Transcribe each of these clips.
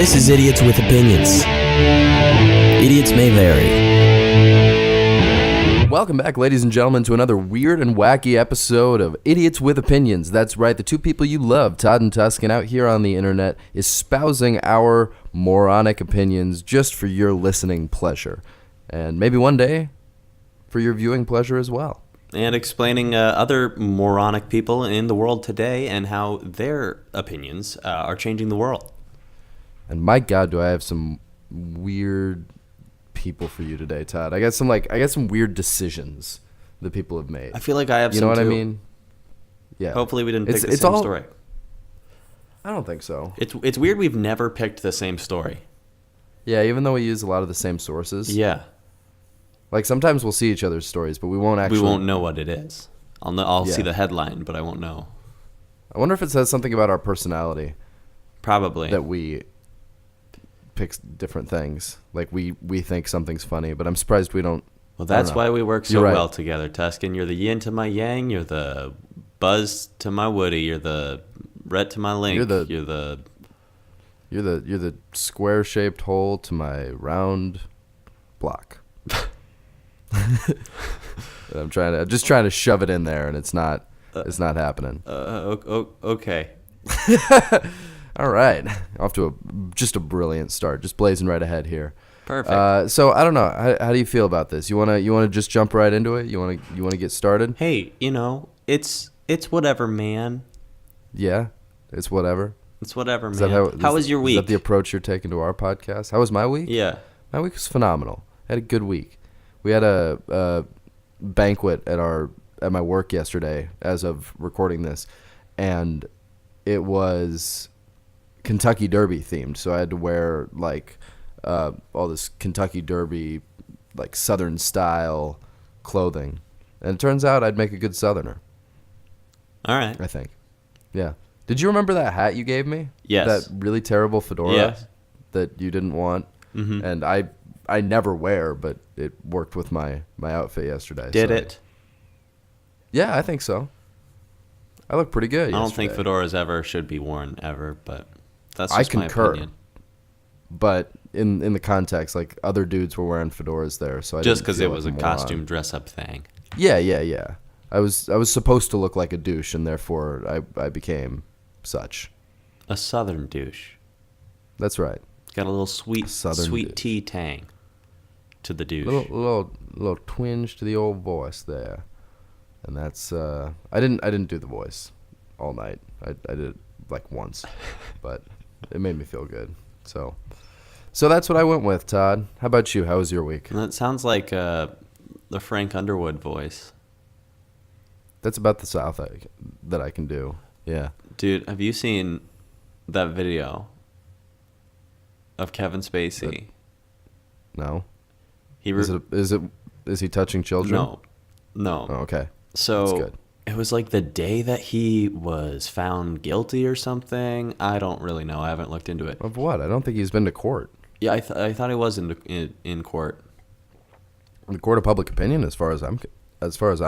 This is Idiots with Opinions. Idiots may vary. Welcome back, ladies and gentlemen, to another weird and wacky episode of Idiots with Opinions. That's right, the two people you love, Todd and Tuscan, out here on the internet, espousing our moronic opinions just for your listening pleasure. And maybe one day, for your viewing pleasure as well. And explaining other moronic people in the world today and how their opinions are changing the world. And my God, do I have some weird people for you today, Todd. I got some weird decisions that people have made. I feel like I have some too. You know what I mean? Yeah. Hopefully we didn't pick the same story. I don't think so. It's weird we've never picked the same story. Yeah, even though we use a lot of the same sources. Yeah. Like sometimes we'll see each other's stories, but we won't know what it is. I'll see the headline, but I won't know. I wonder if it says something about our personality. Probably. That we pick different things. Like we think something's funny, but I'm surprised we don't. Well, that's why we work so well together, Tuscan. You're the yin to my yang. You're the Buzz to my Woody. You're the Rhett to my Link. You're the square-shaped hole to my round block. I'm just trying to shove it in there, and it's not happening. Okay. All right, off to just a brilliant start, just blazing right ahead here. Perfect. So I don't know. How do you feel about this? You wanna just jump right into it? You wanna get started? Hey, it's whatever, man. Yeah, it's whatever. It's whatever, man. How was your week? Is that the approach you're taking to our podcast? How was my week? Yeah, my week was phenomenal. I had a good week. We had a banquet at my work yesterday, as of recording this, and it was Kentucky Derby themed. So I had to wear like all this Kentucky Derby, like Southern style clothing, and it turns out I'd make a good Southerner. All right, I think. Yeah. Did you remember that hat you gave me? Yes. That really terrible fedora. Yes. That you didn't want, and I never wear, but it worked with my outfit yesterday. Did it? Yeah, I think so. I look pretty good. I don't think fedoras ever should be worn ever, but that's just my concur. Opinion. But in the context, like other dudes were wearing fedoras there, so just because it was a costume dress up thing. Yeah. I was supposed to look like a douche, and therefore I became such. A Southern douche. That's right. Got a little sweet douche. tea tang to the douche. Little twinge to the old voice there, and that's I didn't do the voice all night. I did it like once, but it made me feel good. So that's what I went with. Todd, how about you? How was your week? That sounds like the Frank Underwood voice. That's about the South that I can do. Yeah. Dude, have you seen that video of Kevin Spacey? No. Is he touching children? No. Oh, okay. So that's good. It was like the day that he was found guilty or something. I don't really know. I haven't looked into it. Of what? I don't think he's been to court. Yeah, I thought he was in court. In the court of public opinion, as far as I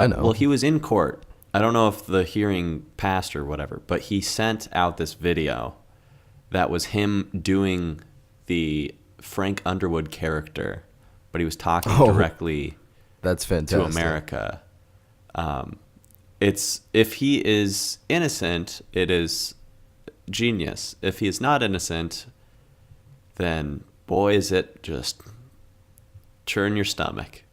know. Well, he was in court. I don't know if the hearing passed or whatever, but he sent out this video that was him doing the Frank Underwood character, but he was talking directly that's fantastic. to America. It's if he is innocent, it is genius. If he is not innocent, then boy, is it just churn your stomach.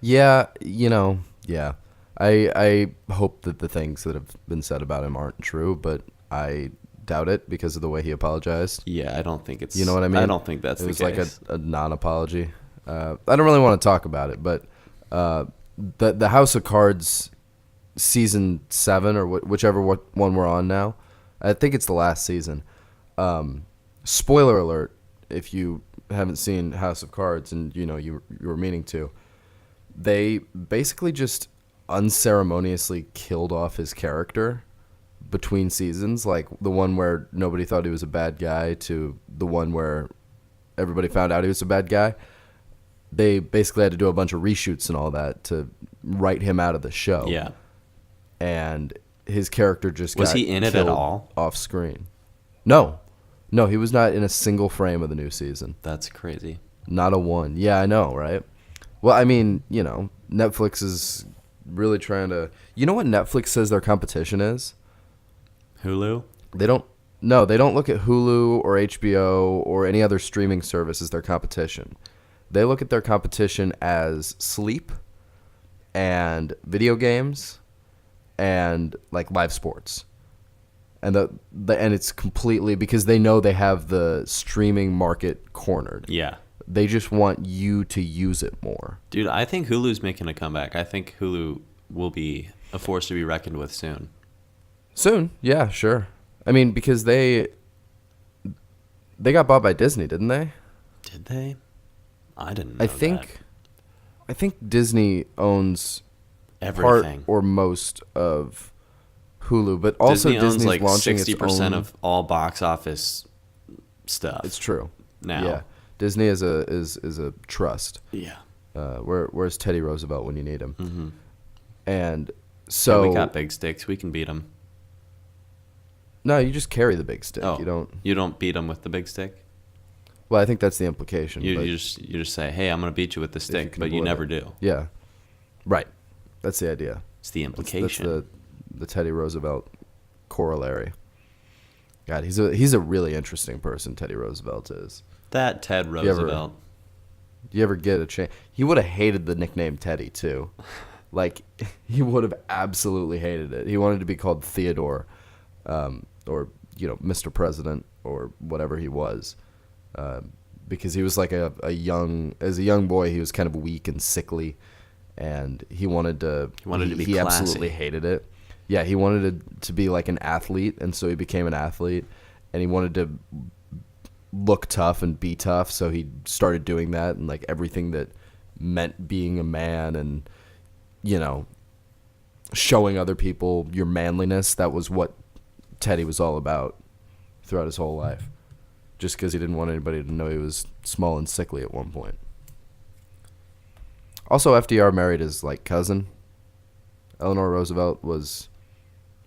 Yeah, yeah. I hope that the things that have been said about him aren't true, but I doubt it because of the way he apologized. Yeah, I don't think it's... You know what I mean? I don't think that's the case. It was like a non-apology. I don't really want to talk about it, but the House of Cards season 7 or whichever one we're on now, I think it's the last season. Spoiler alert, if you haven't seen House of Cards and you were meaning to, they basically just unceremoniously killed off his character between seasons, like the one where nobody thought he was a bad guy to the one where everybody found out he was a bad guy. They basically had to do a bunch of reshoots and all that to write him out of the show. Yeah. And his character just was he in it at all off screen. No, No, he was not in a single frame of the new season. That's crazy. Not a one. Yeah, I know, right? Well, I mean, you know, Netflix is really trying to... You know what Netflix says their competition is? Hulu? They don't look at Hulu or HBO or any other streaming service as their competition. They look at their competition as sleep and video games and like live sports. And and it's completely because they know they have the streaming market cornered. Yeah. They just want you to use it more. Dude, I think Hulu's making a comeback. I think Hulu will be a force to be reckoned with soon. Soon, yeah, sure. I mean, because they got bought by Disney, didn't they? Did they? I didn't know that. I think Disney owns everything part or most of Hulu, but also Disney owns Disney's like launching 60% of all box office stuff. It's true. Now. Yeah. Disney is a trust. Yeah. Where's Teddy Roosevelt when you need him? Mm-hmm. And so we got big sticks. We can beat them. No, you just carry the big stick. Oh, you don't beat them with the big stick? Well, I think that's the implication. You just say, hey, I'm going to beat you with the stick, but you never do. Yeah. Right. That's the idea. It's the implication. That's the Teddy Roosevelt corollary. God, he's a really interesting person, Teddy Roosevelt is. That Ted Roosevelt. You ever get a chance? He would have hated the nickname Teddy, too. Like, he would have absolutely hated it. He wanted to be called Theodore, or, Mr. President, or whatever he was. Because he was like as a young boy, he was kind of weak and sickly, and he wanted to be classy. He absolutely hated it. Yeah, he wanted to be like an athlete, and so he became an athlete, and he wanted to look tough and be tough, so he started doing that, and like everything that meant being a man and, showing other people your manliness, that was what Teddy was all about throughout his whole life. Just because he didn't want anybody to know he was small and sickly at one point. Also, FDR married his cousin. Eleanor Roosevelt was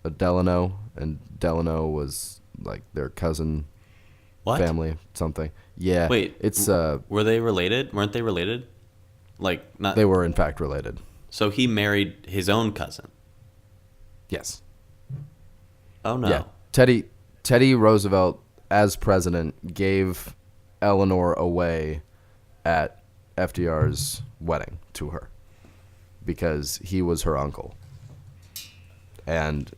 a Delano, and Delano was like their cousin. What? Family something. Yeah. Wait, it's were they related? Weren't they related? Not. They were in fact related. So he married his own cousin. Yes. Oh no. Yeah. Teddy Roosevelt, as president, gave Eleanor away at FDR's wedding to her because he was her uncle. And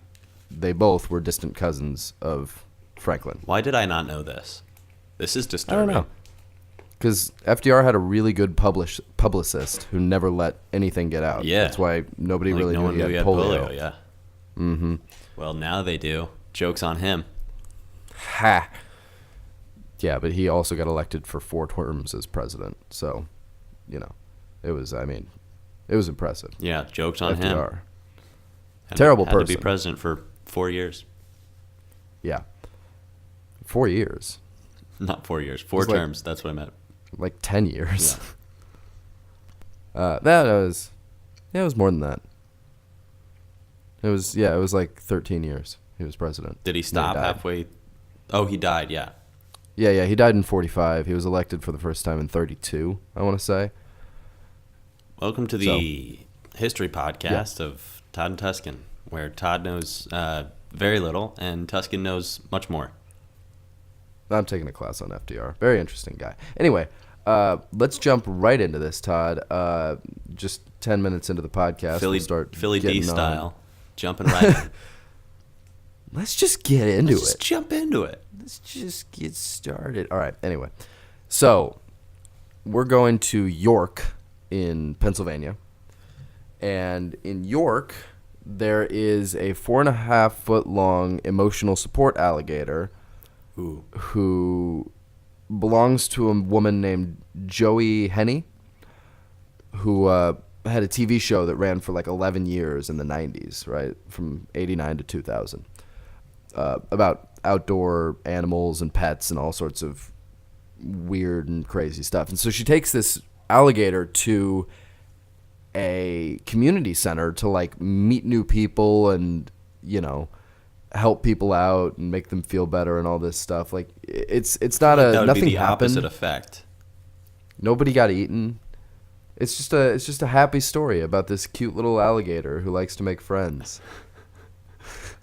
they both were distant cousins of Franklin. Why did I not know this? This is disturbing. I don't know. Because FDR had a really good publicist who never let anything get out. Yeah. That's why nobody really knew he had polio. Yeah. Mm-hmm. Well, now they do. Joke's on him. Ha. Yeah, but he also got elected for 4 terms as president. So, it was impressive. Yeah, joke's on FDR. him. Terrible person. Had to be president for 4 years. Yeah. 4 years. Not 4 years. 4 terms. That's what I meant. Like 10 years. Yeah. It was more than that. It was like 13 years he was president. Did he stop halfway? Oh, he died, yeah. Yeah, he died in 45. He was elected for the first time in 32, I want to say. Welcome to the history podcast of Todd and Tuscan, where Todd knows very little and Tuscan knows much more. I'm taking a class on FDR. Very interesting guy. Anyway, let's jump right into this, Todd. Just 10 minutes into the podcast, Philly D style. Jumping right in. Let's just get into it. Just jump into it. Let's just get started. All right, anyway. So, we're going to York in Pennsylvania. And in York, there is a 4.5-foot long emotional support alligator who belongs to a woman named Joey Henney, who had a TV show that ran for like 11 years in the 90s, right? From 89 to 2000. About outdoor animals and pets and all sorts of weird and crazy stuff. And so she takes this alligator to a community center to like meet new people and, help people out and make them feel better and all this stuff. Like it's not that would nothing be the happened. opposite effect. Nobody got eaten. It's just a happy story about this cute little alligator who likes to make friends.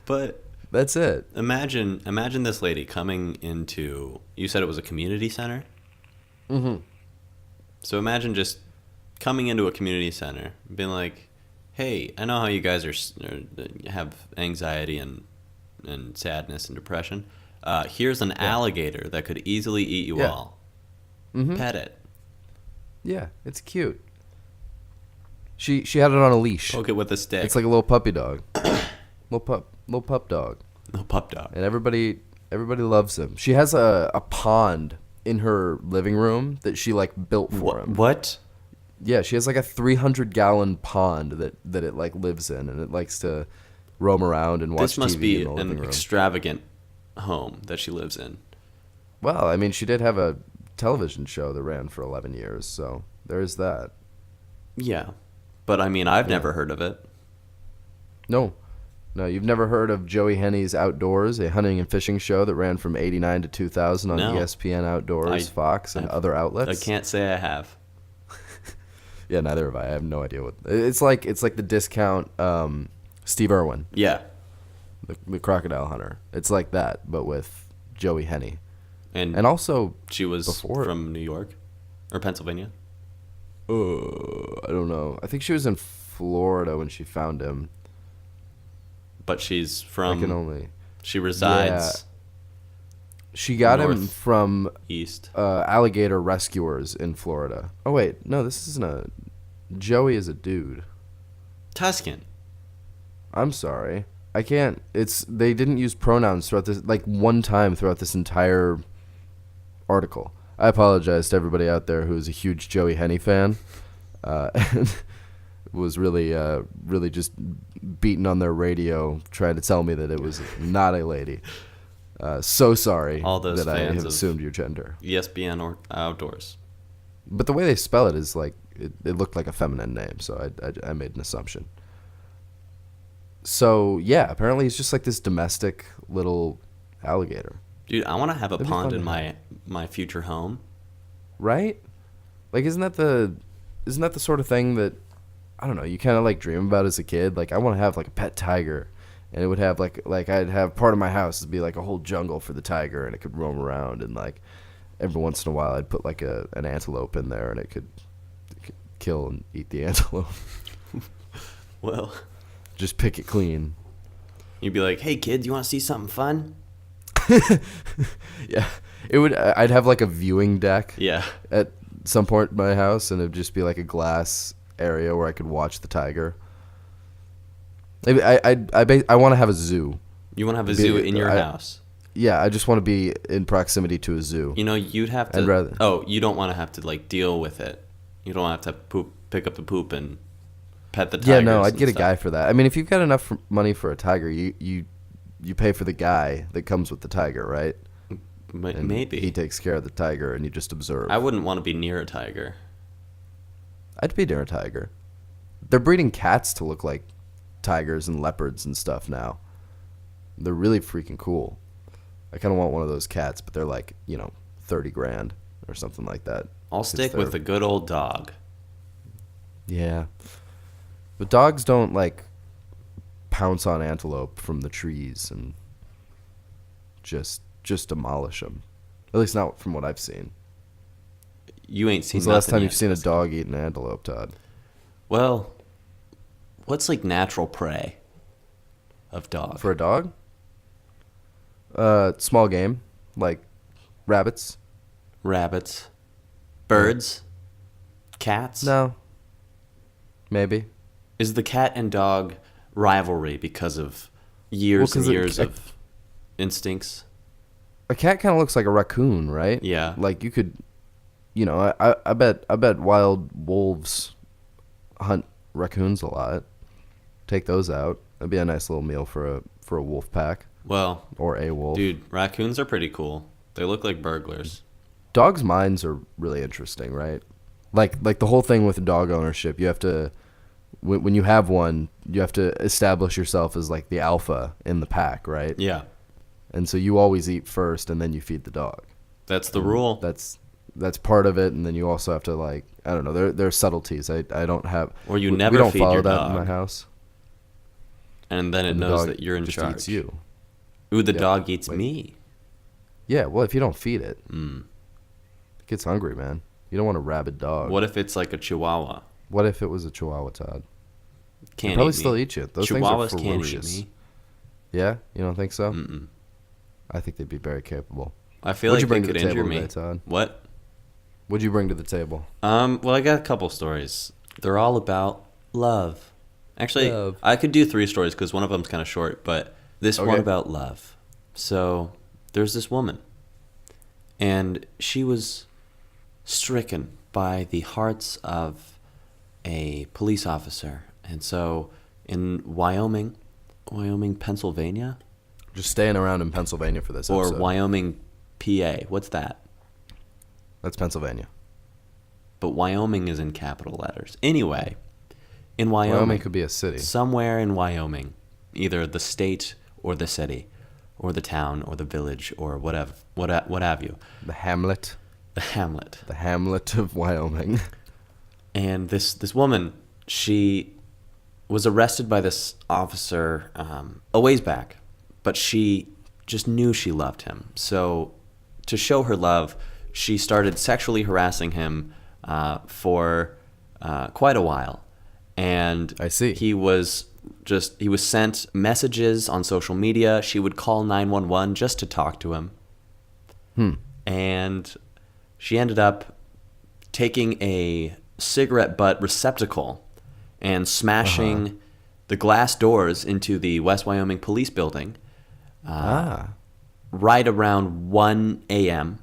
But that's it. Imagine this lady coming into. You said it was a community center. Mm-hmm. So imagine just coming into a community center, being like, "Hey, I know how you guys have anxiety and sadness and depression. Here's an alligator that could easily eat you all. Mm-hmm. Pet it. Yeah, it's cute. She had it on a leash. Poke it with a stick. It's like a little puppy dog, little pup dog. No pup dog. And everybody loves him. She has a pond in her living room that she like built for him. What? Yeah, she has like a 300-gallon pond that it like lives in, and it likes to roam around and watch This must TV be in the living an room. extravagant home that she lives in. Well, I mean, she did have a television show that ran for 11 years, so there's that. Yeah, but I mean, I've never heard of it. No, you've never heard of Joey Henney's Outdoors, a hunting and fishing show that ran from 89 to 2000 on ESPN Outdoors, Fox, and other outlets? I can't say I have. Yeah, neither have I. I have no idea what it's like. It's like the discount Steve Irwin. Yeah, the crocodile hunter. It's like that, but with Joey Henney. And also she was from New York or Pennsylvania. I don't know. I think she was in Florida when she found him. But she's from. She resides. Yeah. She got him from east alligator rescuers in Florida. Oh wait, no, this isn't a. Joey is a dude. Tuscan. I'm sorry, I can't. They didn't use pronouns throughout this, like one time throughout this entire article. I apologize to everybody out there who is a huge Joey Henney fan, and was really just beating on their radio trying to tell me that it was not a lady. So sorry all those that I fans have assumed your gender. ESPN or Outdoors. But the way they spell it is like it looked like a feminine name, so I made an assumption. So yeah, apparently he's just like this domestic little alligator. Dude, I want to have a pond in my future home. Right? Like, isn't that the sort of thing that, I don't know, you kind of like dream about as a kid? Like, I want to have like a pet tiger, and it would have like I'd have part of my house would be like a whole jungle for the tiger, and it could roam around, and like every once in a while I'd put like an antelope in there, and it could kill and eat the antelope. Well, just pick it clean. You'd be like, "Hey kids, you want to see something fun?" Yeah, I'd have like a viewing deck. Yeah. At some point in my house, and it'd just be like a glass area where I could watch the tiger. Maybe I want to have a zoo. You want to have a zoo in your house? Yeah, I just want to be in proximity to a zoo. You know, you'd have to. Oh, you don't want to have to like deal with it. You don't have to pick up the poop and pet the tigers. Yeah, no, I'd get a guy for that. I mean, if you've got enough money for a tiger, you pay for the guy that comes with the tiger, right? And maybe he takes care of the tiger, and you just observe. I wouldn't want to be near a tiger. I'd be near a tiger. They're breeding cats to look like tigers and leopards and stuff now. They're really freaking cool. I kind of want one of those cats, but they're like, $30,000 or something like that. I'll stick with a good old dog. Yeah. But dogs don't like pounce on antelope from the trees and just demolish them. At least not from what I've seen. You ain't seen. When's the last time you've seen a dog eat an antelope, Todd? Well, what's like natural prey of dog? For a dog? Small game, like rabbits. Birds, cats. No. Maybe. Is the cat and dog rivalry because of years and years of instincts? A cat kind of looks like a raccoon, right? Yeah. Like you could, I bet wild wolves hunt raccoons a lot. Take those out. That'd be a nice little meal for a wolf pack. Well, or a wolf. Dude, raccoons are pretty cool. They look like burglars. Dogs' minds are really interesting, right? Like the whole thing with dog ownership, you have to when you have one, you have to establish yourself as like the alpha in the pack, right? Yeah. And so you always eat first, and then you feed the dog. That's the rule. That's part of it, and then you also have to like, I don't know. There are subtleties. I don't have. Or you we never don't feed follow your that dog in my house. And then it And the knows dog that you're in just charge. eats you. Ooh, the Yeah. dog eats Wait. me. Yeah, well, if you don't feed it, Mm. it gets hungry, man. You don't want a rabid dog. What if it's like a Chihuahua? What if it was a Chihuahua, Todd? Can't They'd probably eat still me. eat you. Those Chihuahuas things are can't ferocious. eat me. Yeah, you don't think so? Mm-mm. I think they'd be very capable. I feel What'd you like bring they to could the injure table me. today, Todd? What? What'd you bring to the table? Well, I got a couple stories. They're all about love. Actually, Love. I could do 3 stories because one of them's kind of short, but this one Okay. about love. So, there's this woman, and she was stricken by the hearts of a police officer. And so, in Wyoming, Pennsylvania, Just staying around in Pennsylvania for this or episode. Wyoming, PA. What's that? That's Pennsylvania. But Wyoming is in capital letters. Anyway, in Wyoming could be a city. somewhere in Wyoming, either the state or the city or the town or the village or whatever, what have you, The Hamlet. the hamlet. The Hamlet of Wyoming. And this woman, she was arrested by this officer a ways back, but she just knew she loved him. So to show her love, she started sexually harassing him for quite a while. And I see. he was sent messages on social media. She would call 911 just to talk to him. And she ended up taking a cigarette butt receptacle and smashing the glass doors into the West Wyoming police building right around 1 a.m.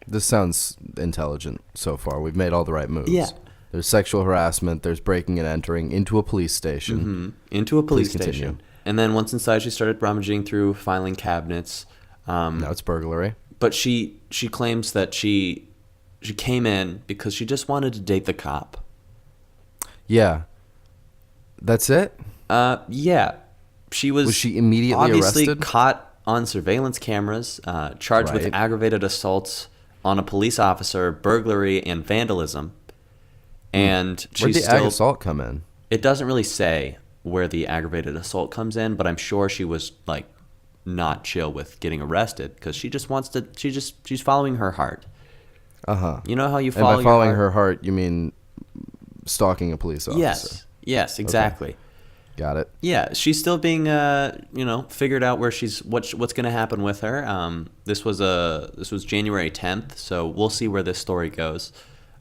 This sounds intelligent so far. We've made all the right moves. Yeah. There's sexual harassment. There's breaking and entering into a police station. Into a police Please continue. station. And then once inside, she started rummaging through filing cabinets. Now it's burglary. But she claims that she came in because she just wanted to date the cop. Yeah. That's it? Yeah. She was she immediately obviously arrested? caught on surveillance cameras, charged with Right. aggravated assaults on a police officer, burglary, and vandalism. And Where'd she's the ag still. assault come in? It doesn't really say where the aggravated assault comes in, but I'm sure she was like not chill with getting arrested because she just wants to. She's following her heart. Uh-huh. You know how you And follow by following your her heart, you mean stalking a police officer? Yes, exactly. Got it. Yeah, she's still being, figured out where what's going to happen with her. This was January 10th, so we'll see where this story goes.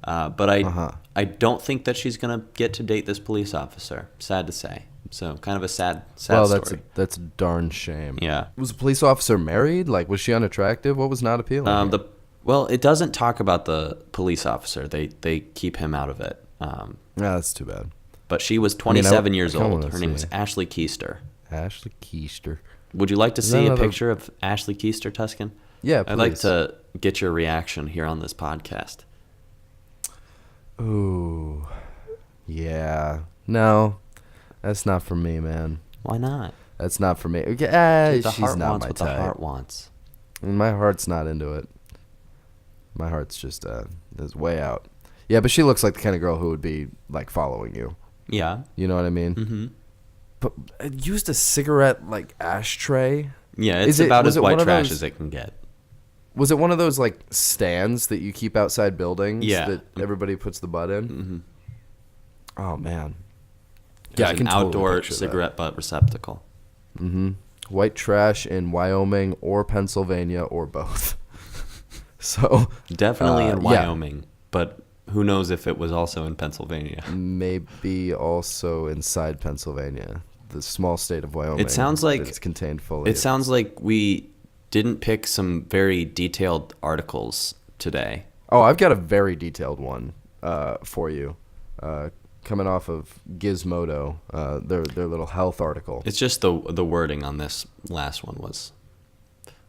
But I don't think that she's going to get to date this police officer. Sad to say. So kind of a sad story. That's a darn shame. Yeah. Was the police officer married? Like, was she unattractive? What was not appealing? Well, it doesn't talk about the police officer. They keep him out of it. That's too bad. But she was 27 years I kinda old. wanna Her name was see. Ashley Keister. Ashley Keister. Would you like to Is see that a another- picture of Ashley Keister, Tuscan? Yeah, I'd like please. to get your reaction here on this podcast. Ooh. Yeah. No. That's not for me, man. Why not? That's not for me. Okay, The she's heart not wants my what type. the heart wants. My heart's not into it. My heart's just is way out. Yeah, but she looks like the kind of girl who would be like following you. Yeah. You know what I mean? Mm-hmm. But it used a cigarette like ashtray. Yeah, it's about as white trash as it can get. Was it one of those like stands that you keep outside buildings? Yeah. That everybody puts the butt in. Mm-hmm. Oh man. Yeah, I an can totally outdoor picture that. cigarette butt receptacle. Mm-hmm. White trash in Wyoming or Pennsylvania or both. So Definitely in yeah. Wyoming, but who knows if it was also in Pennsylvania. Maybe also inside Pennsylvania, the small state of Wyoming. It sounds like it's contained fully. It sounds like we didn't pick some very detailed articles today. Oh, I've got a very detailed one for you, coming off of Gizmodo, their little health article. It's just the wording on this last one was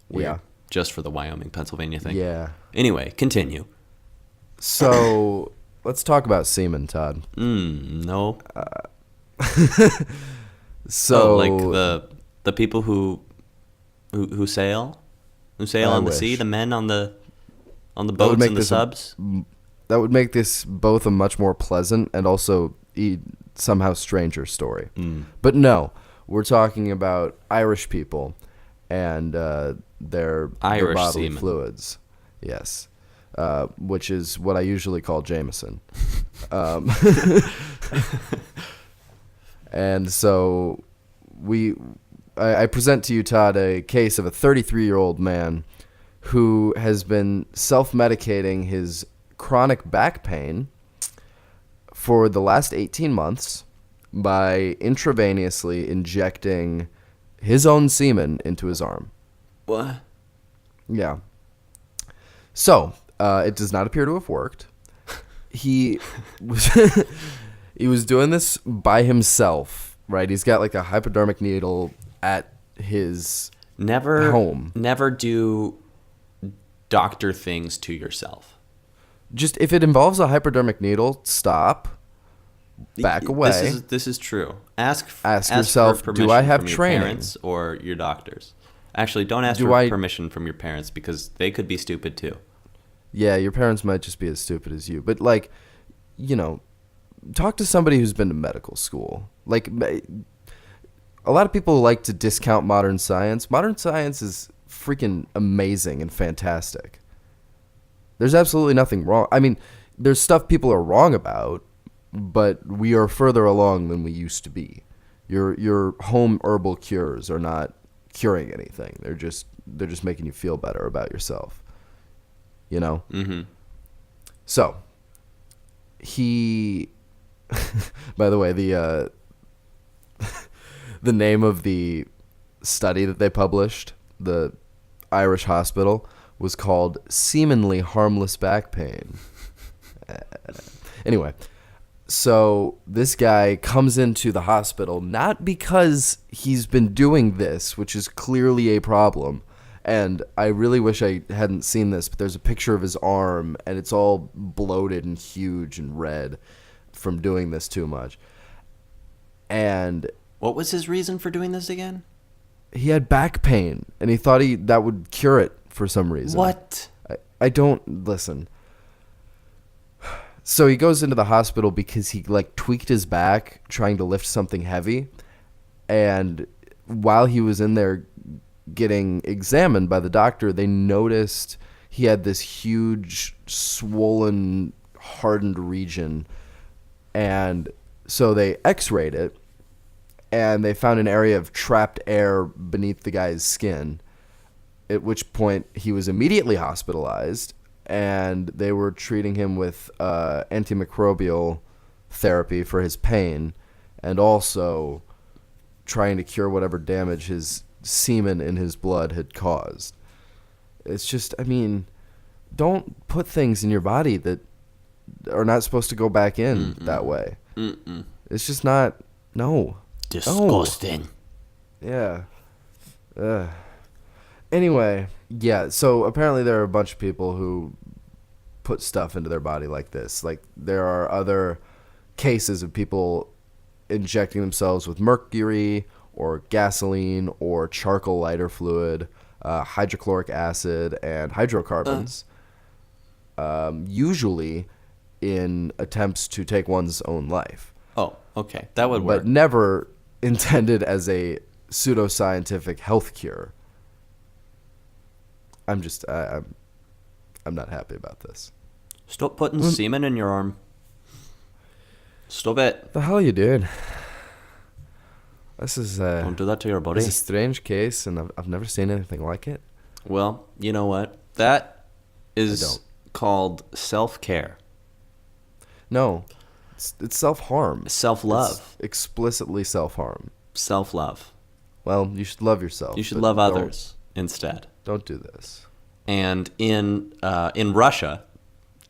weird. Yeah. Just for the Wyoming, Pennsylvania thing. Yeah. Anyway, continue. So let's talk about semen, Todd. No. So like the people who sail on the sea, the men on the boats and the subs. That would make this both a much more pleasant and also somehow stranger story. But no, we're talking about Irish people and their bodily semen. fluids. Yes. Which is what I usually call Jameson. And so I present to you, Todd, a case of a 33-year-old man who has been self-medicating his chronic back pain for the last 18 months by intravenously injecting his own semen into his arm. What? Yeah. So, it does not appear to have worked. He was doing this by himself, right? He's got like a hypodermic needle at his home. Never do doctor things to yourself. Just if it involves a hypodermic needle, stop. Back away. This is true. Ask yourself, do I have from training? Your parents or your doctors? Actually, don't ask for permission from your parents because they could be stupid too. Yeah, your parents might just be as stupid as you. But like, talk to somebody who's been to medical school. Like, a lot of people like to discount modern science. Modern science is freaking amazing and fantastic. There's absolutely nothing wrong. I mean, there's stuff people are wrong about, but we are further along than we used to be. Your home herbal cures are not curing anything. They're just making you feel better about yourself. Mm-hmm. So he, by the way, the name of the study that they published, the Irish hospital, was called Seemingly Harmless Back Pain. Anyway, so this guy comes into the hospital not because he's been doing this, which is clearly a problem. And I really wish I hadn't seen this, but there's a picture of his arm, and it's all bloated and huge and red from doing this too much. And what was his reason for doing this again? He had back pain, and he thought that would cure it for some reason. What? I don't listen. So he goes into the hospital because he tweaked his back trying to lift something heavy, and while he was in there getting examined by the doctor, they noticed he had this huge, swollen, hardened region, and so they x-rayed it, and they found an area of trapped air beneath the guy's skin, at which point he was immediately hospitalized, and they were treating him with antimicrobial therapy for his pain, and also trying to cure whatever damage his semen in his blood had caused. It's just, I mean, don't put things in your body that are not supposed to go back in that way. It's just not, no. Disgusting. No. Yeah. Anyway, yeah, so apparently there are a bunch of people who put stuff into their body like this. Like, there are other cases of people injecting themselves with mercury or gasoline or charcoal lighter fluid, hydrochloric acid, and hydrocarbons, usually in attempts to take one's own life. Oh, okay. That would work. But never intended as a pseudoscientific health cure. I'm not happy about this. Stop putting semen in your arm. Stop it. The hell you doing? This is don't do that to your body. It's a strange case, and I've never seen anything like it. Well, you know what? That is called self-care. No, it's self-harm. Self-love. It's explicitly self-harm. Self-love. Well, you should love yourself. You should love others instead. Don't do this. And in Russia,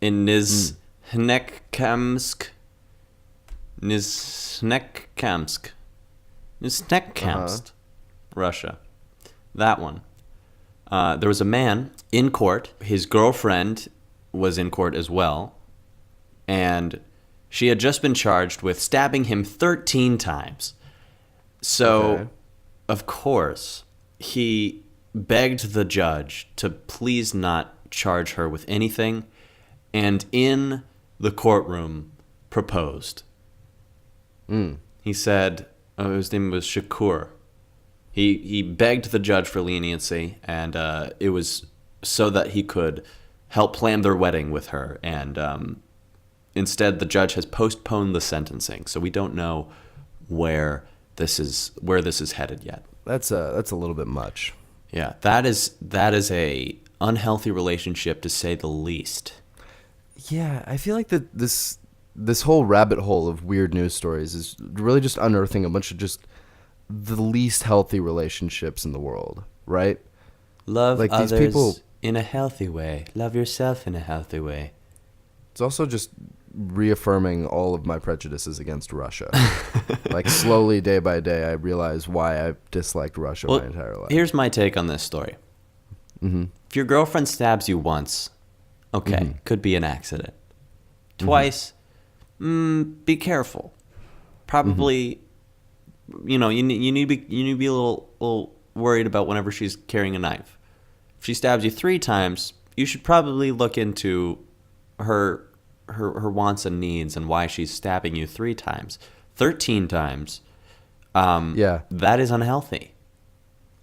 in Nizhnekamsk, Russia, that one. There was a man in court. His girlfriend was in court as well, and She had just been charged with stabbing him 13 times. So, of course, he begged the judge to please not charge her with anything, and in the courtroom proposed. He said, his name was Shakur. He begged the judge for leniency, and it was so that he could help plan their wedding with her. And instead, the judge has postponed the sentencing, so we don't know where this is headed yet. That's a little bit much. Yeah, that is a unhealthy relationship, to say the least. Yeah, I feel like that this whole rabbit hole of weird news stories is really just unearthing a bunch of just the least healthy relationships in the world, right? Love like others these people, in a healthy way. Love yourself in a healthy way. It's also just reaffirming all of my prejudices against Russia. Like, slowly, day by day, I realize why I've disliked Russia my entire life. Here's my take on this story. If your girlfriend stabs you once, okay, could be an accident. Twice, be careful. Probably, you need to be a little worried about whenever she's carrying a knife. If she stabs you 3 times, you should probably look into her wants and needs and why she's stabbing you 3 times. 13 times, that is unhealthy.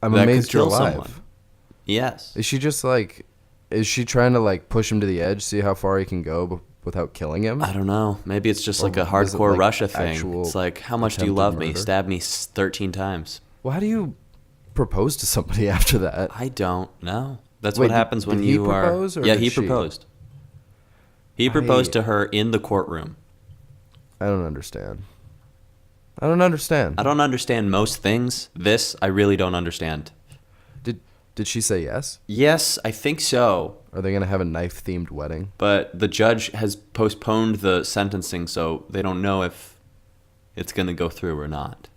I'm amazed you're alive. Someone. Yes. Is she just like, is she trying to like push him to the edge, see how far he can go without killing him? I don't know. Maybe it's just like a hardcore like Russia thing. It's like, how much do you love me? Stab me 13 times. Well, how do you propose to somebody after that? I don't know. That's what happens when you are. Yeah, he proposed. He proposed to her in the courtroom. I don't understand. I don't understand most things. This, I really don't understand. Did she say yes? Yes, I think so. Are they going to have a knife-themed wedding? But the judge has postponed the sentencing, so they don't know if it's going to go through or not.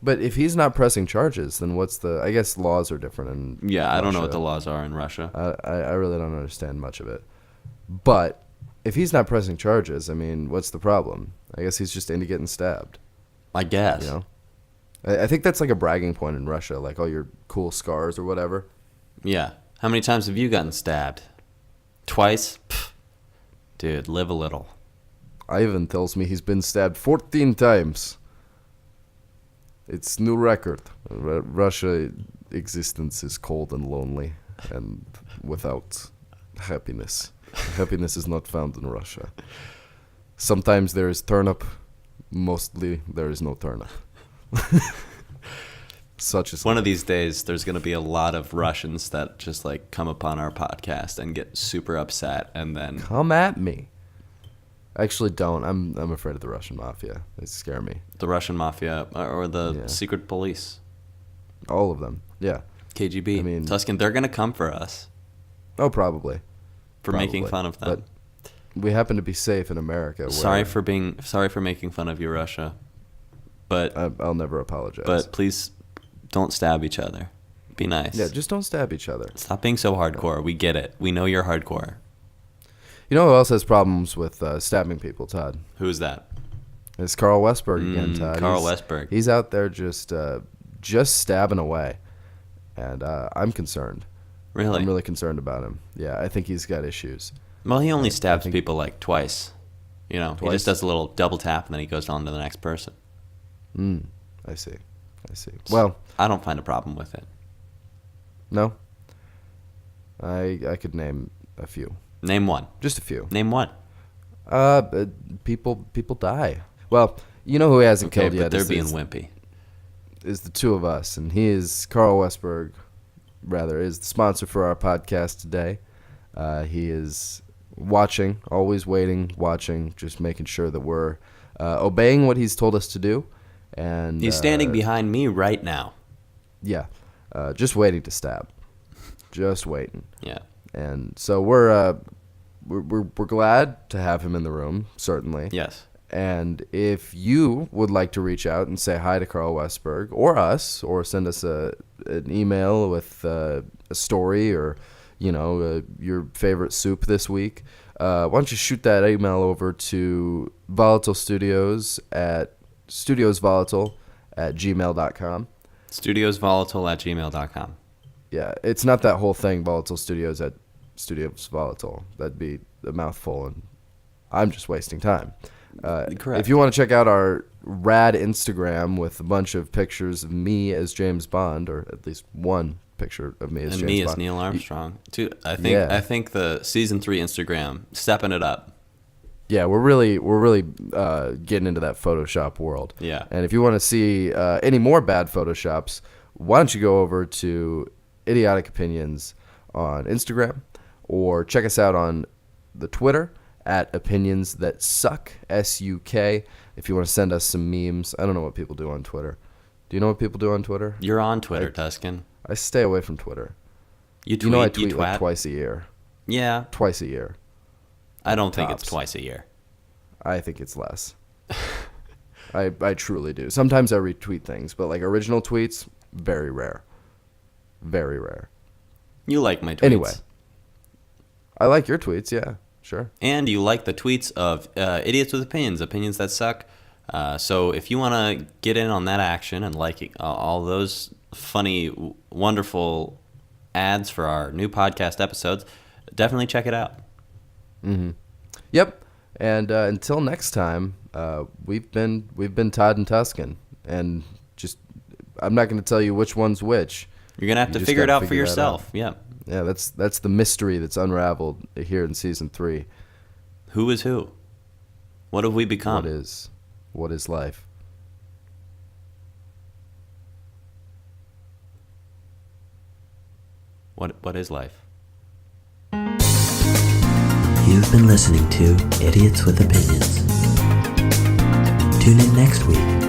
But if he's not pressing charges, then what's the... I guess laws are different in Yeah, Russia. I don't know what the laws are in Russia. I really don't understand much of it. But if he's not pressing charges, I mean, what's the problem? I guess he's just into getting stabbed. I guess. You know? I think that's like a bragging point in Russia, like all your cool scars or whatever. Yeah. How many times have you gotten stabbed? Twice? Pfft. Dude, live a little. Ivan tells me he's been stabbed 14 times. It's new record. Russia existence is cold and lonely and without happiness. Happiness is not found in Russia. Sometimes there is turnip. Mostly there is no turnip. Such as one of these days there's going to be a lot of Russians that just like come upon our podcast and get super upset and then come at me. Actually don't. I'm afraid of the Russian mafia. They scare me. The Russian mafia or the secret police. All of them. Yeah. KGB. I mean, Tuscan, they're going to come for us. Oh, probably. For making fun of them. But we happen to be safe in America. Sorry for making fun of you, Russia. But I'll never apologize. But please don't stab each other. Be nice. Yeah, just don't stab each other. Stop being so hardcore. We get it. We know you're hardcore. You know who else has problems with stabbing people, Todd? Who's that? It's Carl Westberg again, Todd. Carl Westberg. He's out there just stabbing away, and I'm concerned. Really? I'm really concerned about him. Yeah, I think he's got issues. Well, he only stabs people like twice. You know, he just does a little double tap and then he goes on to the next person. I see. Well, I don't find a problem with it. No? I could name a few. Name one. Just a few. Name one. People die. Well, you know who he hasn't killed yet. But they're being wimpy. Is the two of us, and he is Carl Westberg. Rather, is the sponsor for our podcast today. He is watching, always waiting, watching, just making sure that we're obeying what he's told us to do. And he's standing behind me right now. Yeah, just waiting to stab, just waiting. Yeah, and so we're glad to have him in the room, certainly. Yes. And if you would like to reach out and say hi to Carl Westberg or us, or send us an email with a story or your favorite soup this week, why don't you shoot that email over to Volatile Studios at studiosvolatile@gmail.com. Studiosvolatile@gmail.com. Yeah, it's not that whole thing, Volatile Studios at Studios Volatile. That'd be a mouthful, and I'm just wasting time. Correct. If you want to check out our rad Instagram with a bunch of pictures of me as James Bond, or at least one picture of me as James Bond. And me as Neil Armstrong. I think the season 3 Instagram stepping it up. Yeah, we're really getting into that Photoshop world. Yeah. And if you want to see any more bad Photoshops, why don't you go over to Idiotic Opinions on Instagram, or check us out on the Twitter at Opinions That Suck, SUK. If you want to send us some memes. I don't know what people do on Twitter. Do you know what people do on Twitter? You're on Twitter, Tuscan. I stay away from Twitter. You tweet, I tweet like twice a year. Yeah. Twice a year. I don't think it's twice a year. I think it's less. I truly do. Sometimes I retweet things, but like original tweets, very rare. Very rare. You like my tweets. Anyway. I like your tweets, yeah. Sure. And you like the tweets of Idiots with Opinions that suck. So if you want to get in on that action and like all those funny, wonderful ads for our new podcast episodes, definitely check it out. Mm-hmm. Yep. And until next time, we've been Todd and Tuscan, and just I'm not going to tell you which one's which. You're gonna have to figure it out for yourself. Yeah. Yeah, that's the mystery that's unraveled here in season 3. Who is who? What have we become? What is life? What is life? You've been listening to Idiots with Opinions. Tune in next week